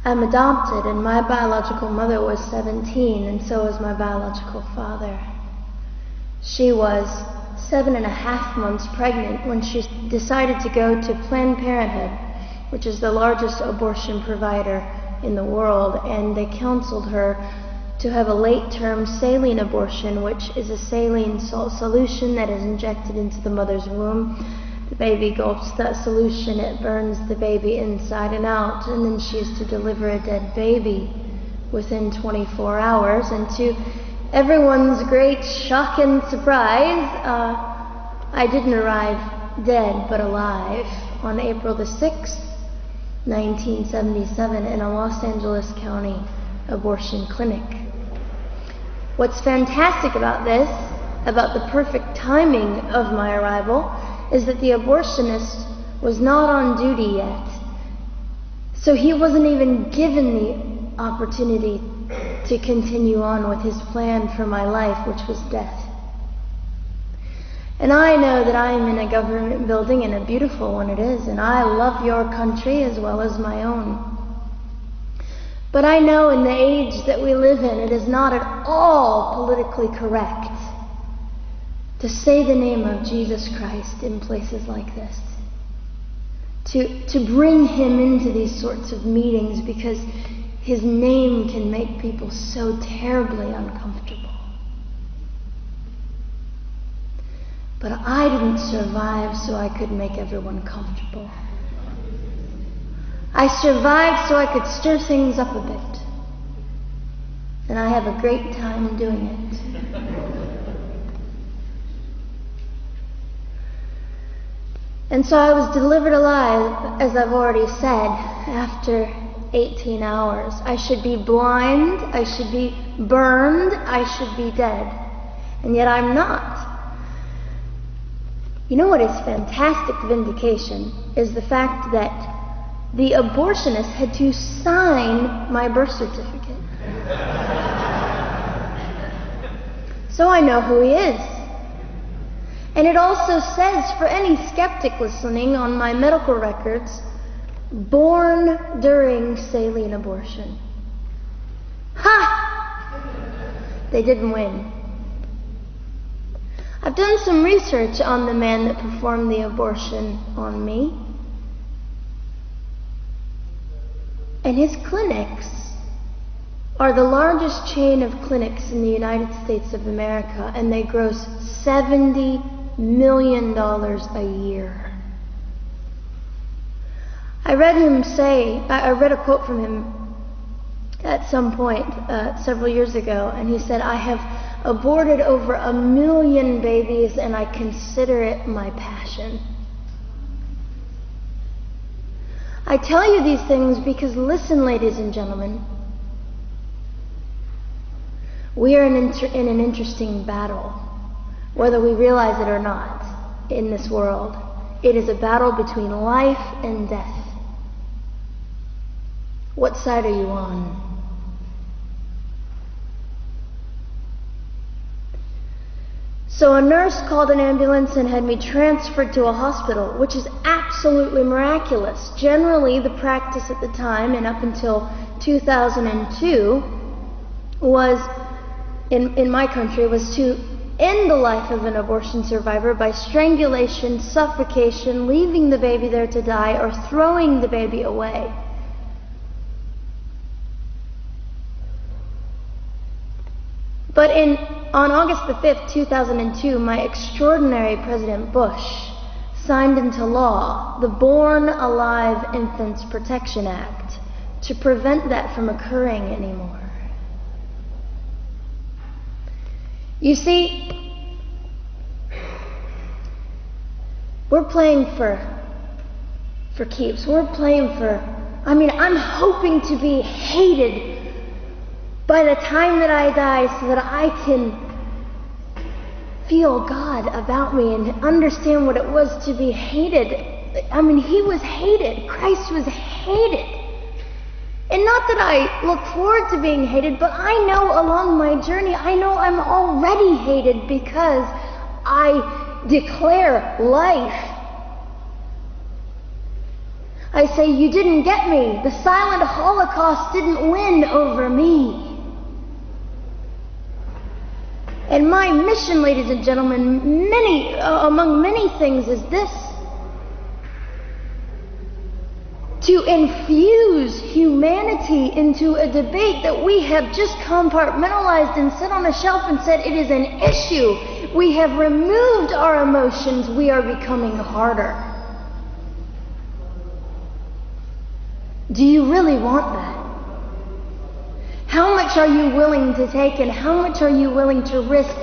I'm adopted, and my biological mother was 17, and so was my biological father. She was 7.5 months pregnant when she decided to go to Planned Parenthood, which is the largest abortion provider in the world, and they counseled her to have a late-term saline abortion, which is a saline salt solution that is injected into the mother's womb. The baby gulps that solution, it burns the baby inside and out, and then she is to deliver a dead baby within 24 hours. And to everyone's great shock and surprise, I didn't arrive dead but alive on April the 6th, 1977 in a Los Angeles County abortion clinic. What's fantastic about this, about the perfect timing of my arrival, is that the abortionist was not on duty yet. So he wasn't even given the opportunity to continue on with his plan for my life, which was death. And I know that I am in a government building, and a beautiful one it is, and I love your country as well as my own. But I know in the age that we live in, it is not at all politically correct to say the name of Jesus Christ in places like this. To bring him into these sorts of meetings, because his name can make people so terribly uncomfortable. But I didn't survive so I could make everyone comfortable. I survived so I could stir things up a bit. And I have a great time doing it. And so I was delivered alive, as I've already said, after 18 hours. I should be blind, I should be burned, I should be dead. And yet I'm not. You know what is fantastic vindication is the fact that the abortionist had to sign my birth certificate. So I know who he is. And it also says, for any skeptic listening, on my medical records, born during saline abortion. Ha! They didn't win. I've done some research on the man that performed the abortion on me. And his clinics are the largest chain of clinics in the United States of America, and they gross $70 million a year. I read a quote from him at some point several years ago, and he said, "I have aborted over 1 million babies, and I consider it my passion." I tell you these things because, listen, ladies and gentlemen, we are in an interesting battle, whether we realize it or not, in this world. It is a battle between life and death. What side are you on? So a nurse called an ambulance and had me transferred to a hospital, which is absolutely miraculous. Generally, the practice at the time, and up until 2002, was, in my country, was to end the life of an abortion survivor by strangulation, suffocation, leaving the baby there to die, or throwing the baby away. But on August the 5th, 2002, my extraordinary President Bush signed into law the Born Alive Infants Protection Act to prevent that from occurring anymore. You see, we're playing for keeps. We're playing I'm hoping to be hated by the time that I die, so that I can feel God about me and understand what it was to be hated. He was hated. Christ was hated. And not that I look forward to being hated, but I know along my journey, I know I'm already hated because I declare life. I say, you didn't get me. The silent Holocaust didn't win over me. And my mission, ladies and gentlemen, among many things, is this: to infuse humanity into a debate that we have just compartmentalized and set on a shelf and said it is an issue. We have removed our emotions. We are becoming harder. Do you really want that? How much are you willing to take, and how much are you willing to risk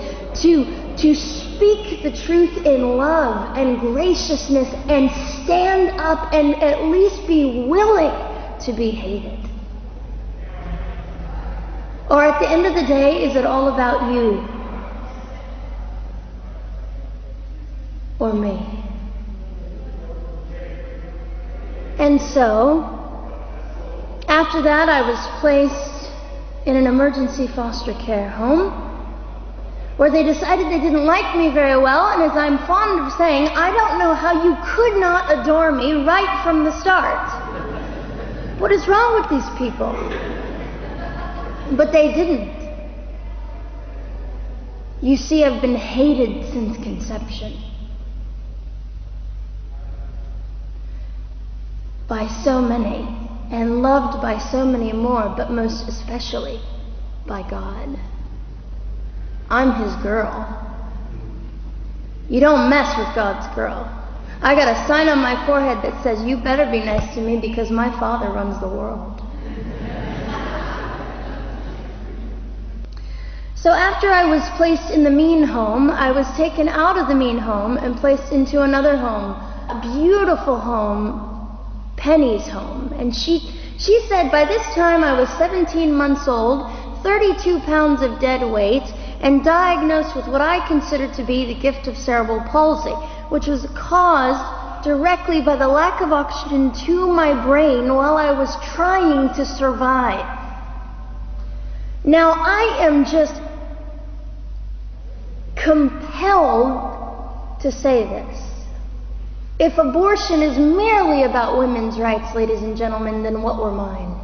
to speak the truth in love and graciousness and stand up and at least be willing to be hated? Or at the end of the day, is it all about you or me? And so, after that, I was placed in an emergency foster care home, where they decided they didn't like me very well, and as I'm fond of saying, I don't know how you could not adore me right from the start. What is wrong with these people? But they didn't. You see, I've been hated since conception by so many, and loved by so many more, but most especially by God. I'm His girl. You don't mess with God's girl. I got a sign on my forehead that says, you better be nice to me because my Father runs the world. So after I was placed in the mean home, I was taken out of the mean home and placed into another home, a beautiful home, Penny's home. And she said by this time I was 17 months old, 32 pounds of dead weight, and diagnosed with what I considered to be the gift of cerebral palsy, which was caused directly by the lack of oxygen to my brain while I was trying to survive. Now I am just compelled to say this. If abortion is merely about women's rights, ladies and gentlemen, then what were mine?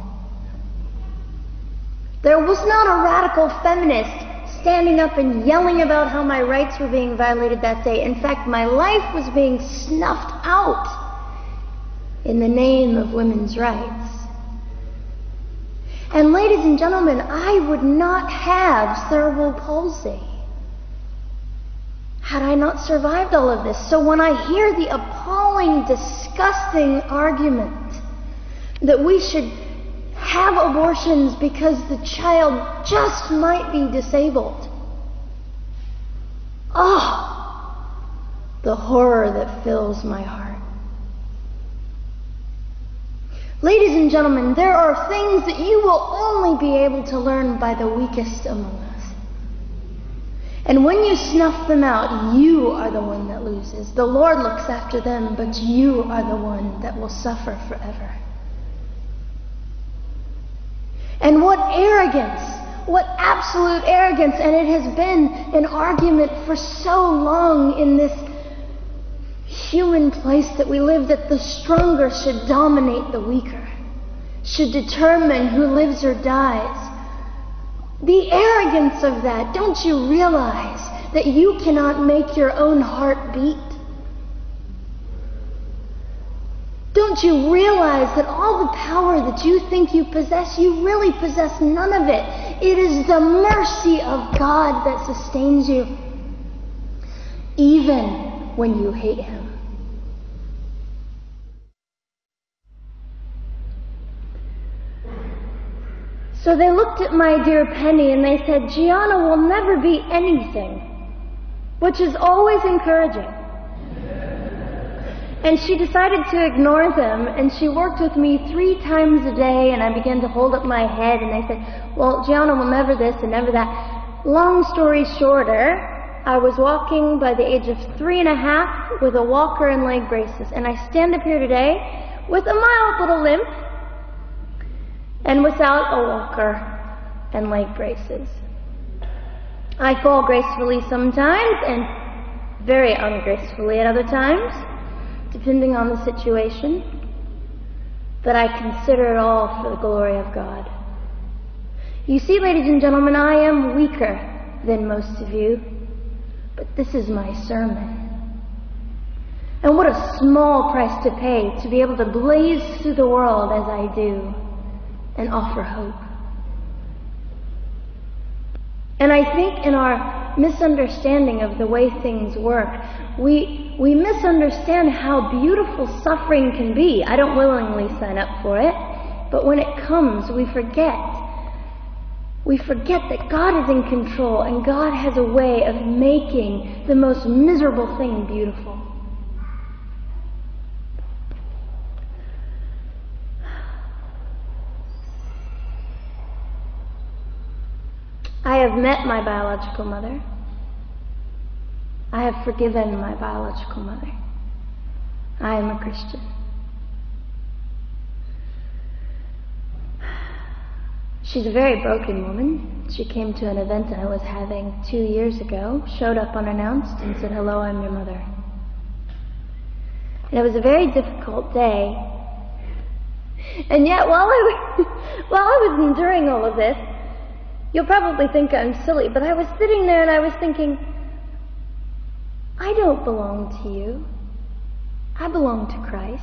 There was not a radical feminist standing up and yelling about how my rights were being violated that day. In fact, my life was being snuffed out in the name of women's rights. And ladies and gentlemen, I would not have cerebral palsy had I not survived all of this. So when I hear the appalling, disgusting argument that we should have abortions because the child just might be disabled, the horror that fills my heart. Ladies and gentlemen, there are things that you will only be able to learn by the weakest among us. And when you snuff them out, you are the one that loses. The Lord looks after them, but you are the one that will suffer forever. And what arrogance, what absolute arrogance, and it has been an argument for so long in this human place that we live, that the stronger should dominate the weaker, should determine who lives or dies. The arrogance of that. Don't you realize that you cannot make your own heart beat? Don't you realize that all the power that you think you possess, you really possess none of it? It is the mercy of God that sustains you, even when you hate Him. So they looked at my dear Penny and they said, Gianna will never be anything, which is always encouraging. And she decided to ignore them, and she worked with me 3 times a day, and I began to hold up my head, and they said, well, Gianna will never this and never that. Long story shorter, I was walking by the age of 3.5 with a walker and leg braces, and I stand up here today with a mild little limp, and without a walker and leg braces. I fall gracefully sometimes and very ungracefully at other times, depending on the situation. that I consider it all for the glory of God. You see, ladies and gentlemen, I am weaker than most of you, but this is my sermon. And what a small price to pay to be able to blaze through the world as I do and offer hope. And I think in our misunderstanding of the way things work, we misunderstand how beautiful suffering can be. I don't willingly sign up for it, but when it comes, we forget. We forget that God is in control and God has a way of making the most miserable thing beautiful. I have met my biological mother. I have forgiven my biological mother. I am a Christian. She's a very broken woman. She came to an event I was having 2 years ago, showed up unannounced, and said, "Hello, I'm your mother." And it was a very difficult day. And yet, while I was enduring all of this, you'll probably think I'm silly, but I was sitting there and I was thinking, I don't belong to you. I belong to Christ.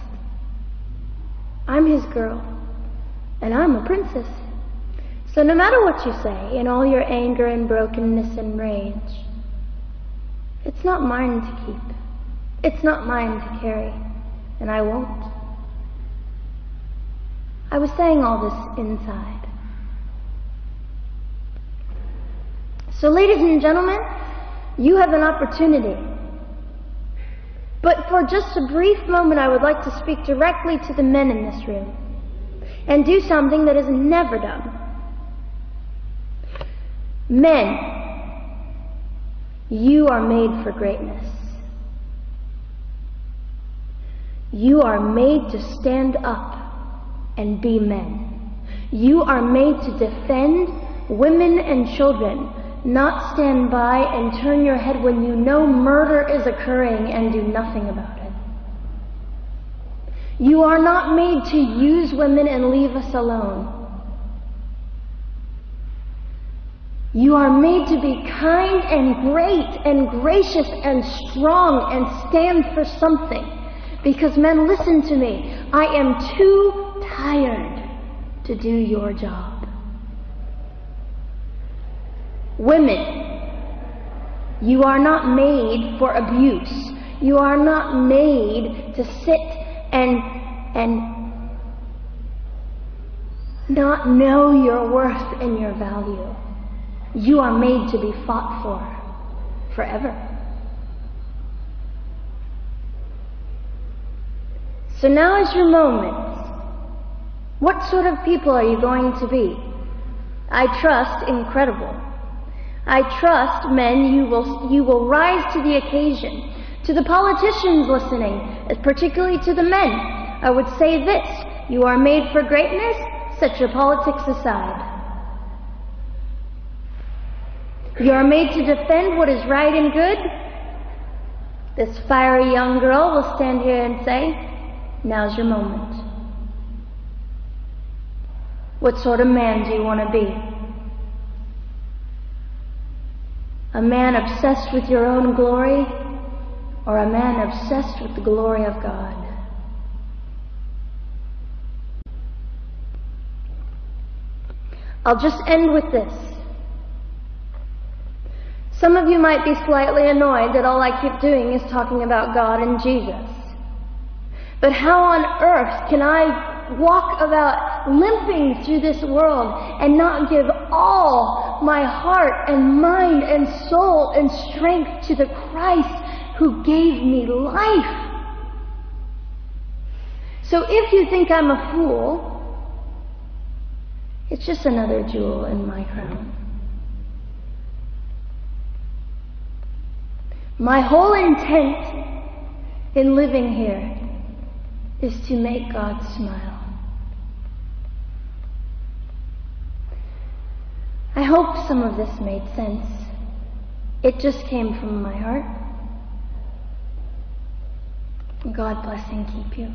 I'm his girl, and I'm a princess. So no matter what you say, in all your anger and brokenness and rage, it's not mine to keep. It's not mine to carry, and I won't. I was saying all this inside. So ladies and gentlemen, you have an opportunity. But for just a brief moment, I would like to speak directly to the men in this room and do something that is never done. Men, you are made for greatness. You are made to stand up and be men. You are made to defend women and children, not stand by and turn your head when you know murder is occurring and do nothing about it. You are not made to use women and leave us alone. You are made to be kind and great and gracious and strong and stand for something. Because men, listen to me. I am too tired to do your job. Women, you are not made for abuse. You are not made to sit and not know your worth and your value. You are made to be fought for forever. So now is your moment. What sort of people are you going to be? I trust incredible. I trust, men, you will rise to the occasion. To the politicians listening, particularly to the men, I would say this: you are made for greatness. Set your politics aside. You are made to defend what is right and good. This fiery young girl will stand here and say, now's your moment. What sort of man do you want to be? A man obsessed with your own glory, or a man obsessed with the glory of God? I'll just end with this. Some of you might be slightly annoyed that all I keep doing is talking about God and Jesus. But how on earth can I walk about limping through this world and not give all my heart and mind and soul and strength to the Christ who gave me life? So if you think I'm a fool, it's just another jewel in my crown. My whole intent in living here is to make God smile. I hope some of this made sense. It just came from my heart. God bless and keep you.